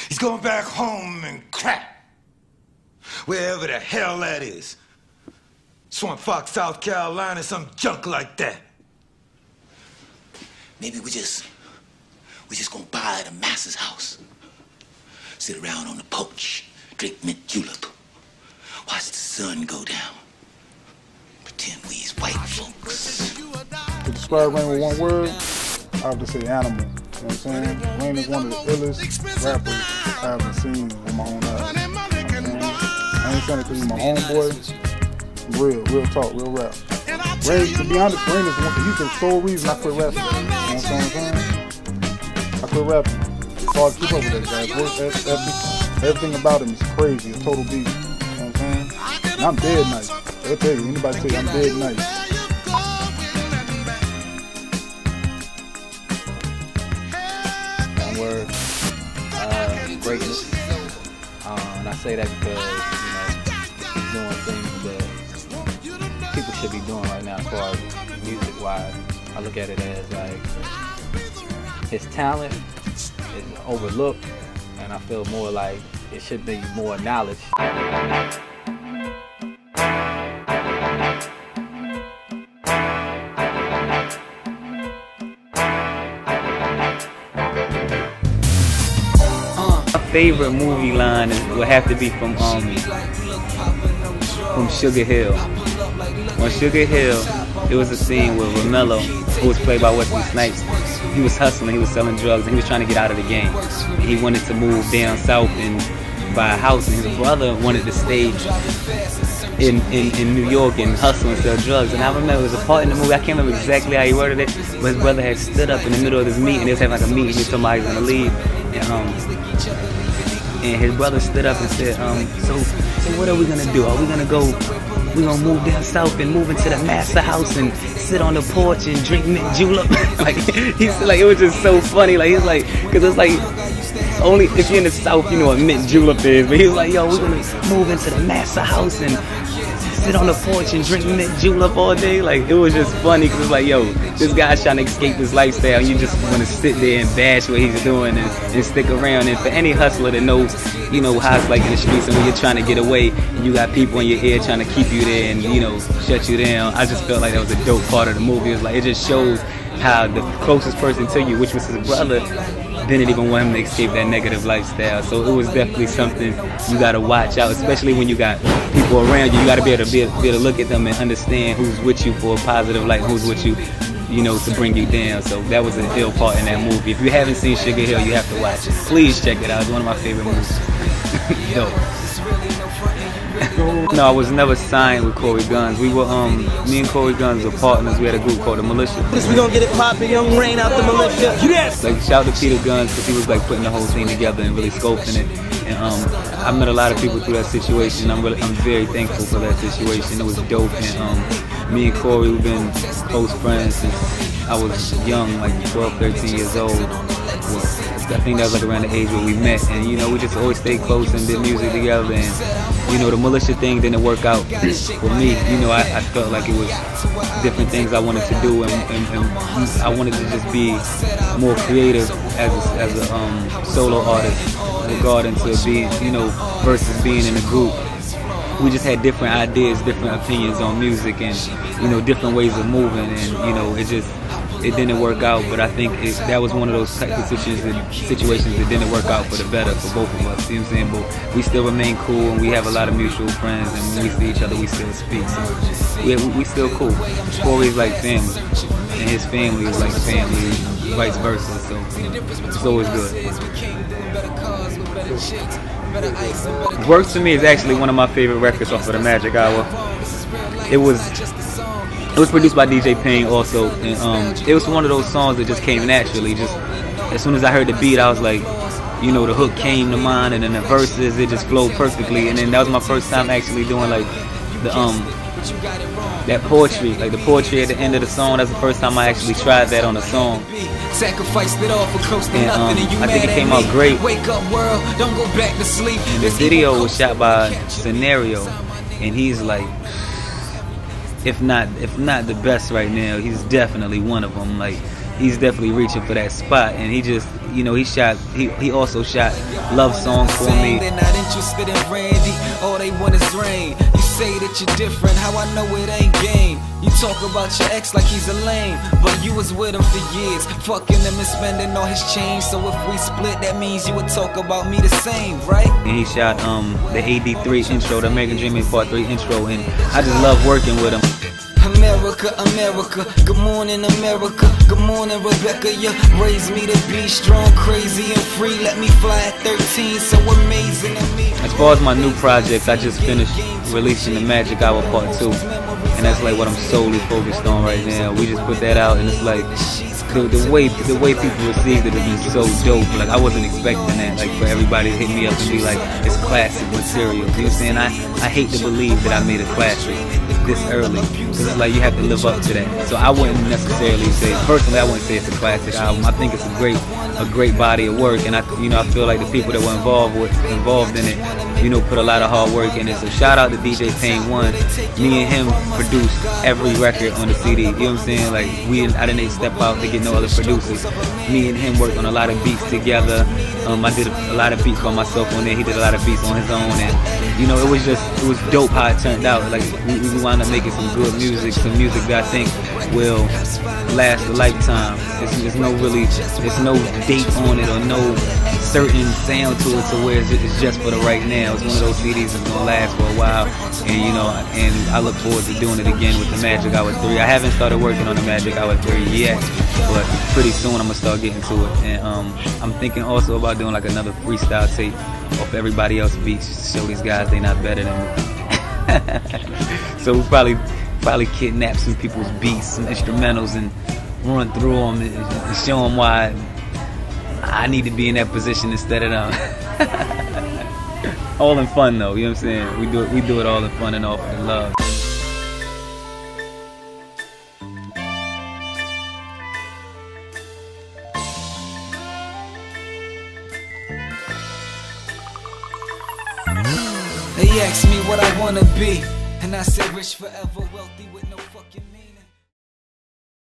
He's going back home and crack. Wherever the hell that is. Swamp Fox, South Carolina, some junk like that. Maybe we just gonna buy the masses house. Sit around on the porch, drink mint julep. Watch the sun go down. Pretend we's white folks. To describe Rain with one word, I would just say animal. You know what I'm saying? Rain is one of the illest rappers I haven't seen with my own eyes. You know what I'm saying? I ain't saying it because he's my homeboy. Real talk, real rap. Rain, to be honest, Rain is he's the sole reason I quit rapping. You know what I'm saying? I quit rapping. It's hard to keep up with that guy. Everything about him is crazy. It's total beat. You know what I'm saying? And I'm dead nice. They'll tell you, anybody tell you I'm dead nice. Word, greatness. And I say that because, he's doing things that people should be doing right now as far as music-wise. I look at it as like his talent is overlooked, and I feel more like it should be more knowledge. Favorite movie line would have to be from Sugar Hill. On Sugar Hill, there was a scene where Romello, who was played by Wesley Snipes, he was hustling, he was selling drugs, and he was trying to get out of the game. He wanted to move down south and buy a house, and his brother wanted to stay in New York and hustle and sell drugs. And I remember there was a part in the movie, I can't remember exactly how he worded it, but his brother had stood up in the middle of this meeting, they was having like a meeting, he was talking about he was gonna leave, and his brother stood up and said, so what are we gonna do? Are we gonna move down south and move into the master house and sit on the porch and drink mint julep? Like, he's like, it was just so funny. Like, he's like, cause it's like, only if you're in the south, you know what mint julep is. But he was like, yo, we're gonna move into the master house and sit on the porch and drink mint julep all day. Like, it was just funny, cause it's like, yo, this guy's trying to escape this lifestyle, and you just want to sit there and bash what he's doing and stick around. And for any hustler that knows, how it's like in the streets, and when you're trying to get away, and you got people in your ear trying to keep you there and shut you down. I just felt like that was a dope part of the movie. It was like, it just shows how the closest person to you, which was his brother, didn't even want him to escape that negative lifestyle. So it was definitely something you gotta watch out, especially when you got people around you. You gotta be able to look at them and understand who's with you for a positive light, who's with you, to bring you down. So that was an ill part in that movie. If you haven't seen Sugar Hill, you have to watch it. Please check it out. It's one of my favorite movies. Yo. No, I was never signed with Cory Gunz. We were, me and Cory Gunz were partners. We had a group called the Militia. We gonna get it poppin', young Rain out the Militia. Yes! Like, shout out to Peter Gunz, because he was like putting the whole thing together and really scoping it. And I met a lot of people through that situation. I'm very thankful for that situation. It was dope. And me and Cory, we've been close friends since I was young, like 12, 13 years old. I think that was like around the age where we met, and we just always stayed close and did music together. And the Militia thing didn't work out for me. I felt like it was different things I wanted to do, and I wanted to just be more creative as a solo artist, regarding to being, versus being in a group. We just had different ideas, different opinions on music, and different ways of moving, and it didn't work out. But I think that was one of those type of situations that didn't work out for the better for both of us. You know what I'm saying? But we still remain cool, and we have a lot of mutual friends, and when we see each other, we still speak. So we still cool. Cory's like family, and his family is like family, vice versa. So it's always good. Works to me is actually one of my favorite records off of the Magic Hour. It was produced by DJ Payne also, and it was one of those songs that just came naturally. Just as soon as I heard the beat, I was like, the hook came to mind, and then the verses, it just flowed perfectly. And then that was my first time actually doing like the that poetry, like the poetry at the end of the song. That's the first time I actually tried that on a song. And I think it came out great. And the video was shot by Scenario, and he's like, if not the best right now, he's definitely one of them. Like, he's definitely reaching for that spot, and he just, you know, he also shot love songs for me. They're not interested in Randy, all they want is rain. You say that you're different, how I know it ain't game. You talk about your ex like he's a lame, but you was with him for years, fucking him and spending all his change. So if we split, that means you would talk about me the same, right? And he shot the AD3 intro, the American Dreaming Part 3 intro, and I just love working with him. America, America, good morning America, good morning Rebecca, you raised me to be strong, crazy and free, let me fly at 13, so amazing to me. As far as my new projects, I just finished releasing the Magic Hour Part 2, and that's like what I'm solely focused on right now. We just put that out, and it's like the way people received it has been so dope. Like, I wasn't expecting that, like, for everybody to hit me up and be like, it's classic material. You know what I'm saying? I hate to believe that I made a classic this early, because it's like you have to live up to that. So I wouldn't necessarily say, personally, I wouldn't say it's a classic album. I think it's a great body of work, and I feel like the people that were involved in it, you know, put a lot of hard work in it. So shout out to DJ Pain 1. Me and him produced every record on the CD. You know what I'm saying? Like, I didn't step out to get no other producers. Me and him worked on a lot of beats together. I did a lot of beats by myself on there. He did a lot of beats on his own, and you know, it was dope how it turned out. Like, we wound up making some good music, some music that I think will last a lifetime. There's no date on it or no certain sound to it to where it's just for the right now. It's one of those CDs that's gonna last for a while, and you know, and I look forward to doing it again with the Magic Hour 3. I haven't started working on the Magic Hour 3 yet, but pretty soon I'm gonna start getting to it. And I'm thinking also about doing like another freestyle tape off everybody else's beats to show these guys they not better than me. So we'll probably kidnap some people's beats, some instrumentals, and run through them and show them why I need to be in that position instead of them. All in fun though, you know what I'm saying? We do it all in fun and all for the love. They asked me what I wanna be, and I said rich forever, wealthy with no fucking me.